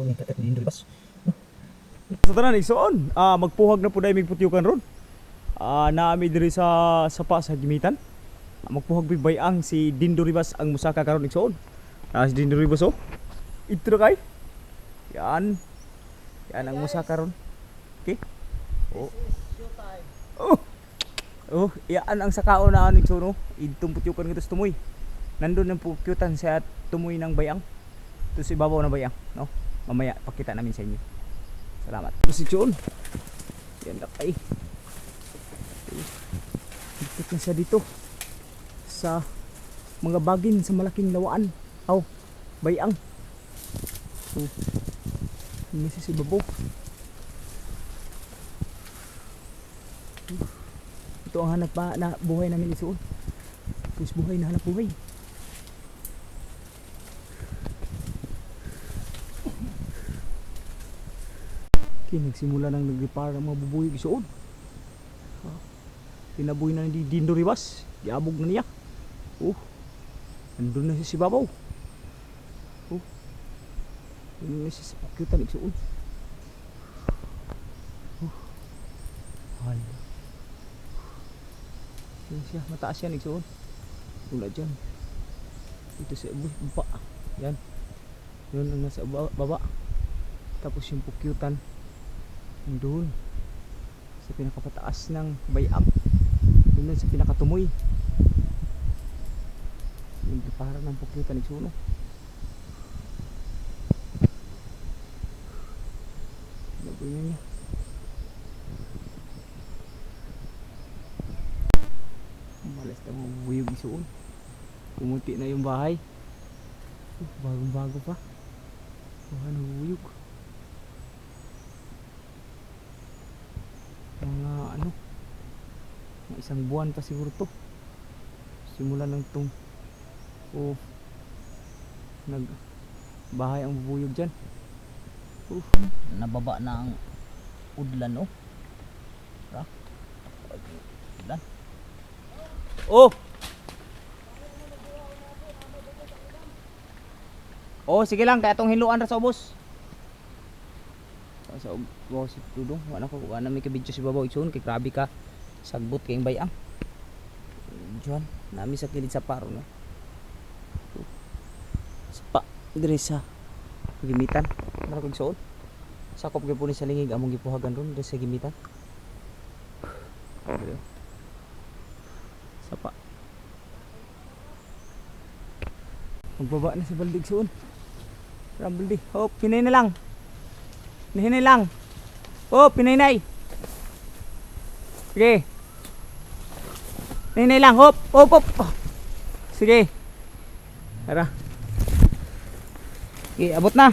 igsoon ni katet ni Dindoribas. Sa tanan igsoon, magpuhag na po dai mig putyukan ron. Naami diri sa sapa sa gimitan. Magpuhag big bayang si Dindoribas ang musaka karon igsoon. Si Dindoribas oh. Ito kay. Yan. Yan ang musaka ron. Okay? Oh. Oh, yan ang sakao na igsoon oh. Idtong putyukan ngitos tumoy. Nandun ang pukyutan sa tumoy ng bayang. Ito si ibabaw na bayang, no? Mamaya pakita namin sa inyo. Salamat. Posisyon. Yan na kay. Dikit na siya dito sa mga bagin sa malaking lawaan. Bayang. Ini si babo. Ito ang hanap na buhay namin isuon. Terus buhay na hanap buhay. Nagsimula nang nag-repair ang mga bubuyog isuon. Tinaboy na ni Dindoribas. Giabog na niya. Nandun na siya si babaw. Nandun na siya sa pakyutan isuon. Hala. Yan siya. Mataas yan isuon. Tula dyan. Ito sa baba. Yan. Yun ang nasa baba. Tapos yung pakyutan doon sa pinakapataas ng bayang, doon sa pinakatumoy yung para ng pukyutan ni Suno. Lagoy na niya. Malas na bubuyog ni Suno. Pumunti na yung bahay. Bagong bago pa. Ano bubuyog. Mga isang buwan pa siguro to simula ng tong nagbahay ang bubuyog dyan. Nababa na ang udlan udlan. Sige lang kaya itong hiluan ra sa ubos. Sa si Dudong wala na may kabidyo si babaw igsoon kay grabe ka sagbot kayong bayang diyan nami sa kilid sa paro no sapa dire sa gimitan mara kog igsoon sakop gyud po ni sa lingig among gipuhagan ron dire sa gimitan sapa magbaba na si baldig igsoon rambaldi pinay na lang. Hinay lang. Pinaynay. Sige. Hinay lang. Hop. Sige. Tara. Sige, abot na.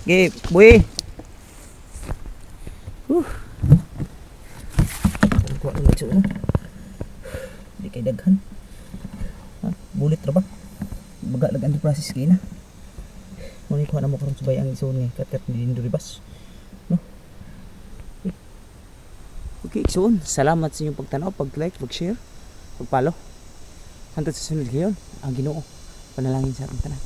Sige, buhi. Kuha na ito hindi kay daghan. Bulit ra ba? Baga lagan di process kay na. Muna kuha na mo karon sa bayang isuon ni katet ni Dindoribas. No? Okay, isuon. Salamat sa inyong pagtanaw, pag-like, pag-share, pag-follow. Hangtod sa sunod ngayon, ang Ginoo panalangin sa ating tanan.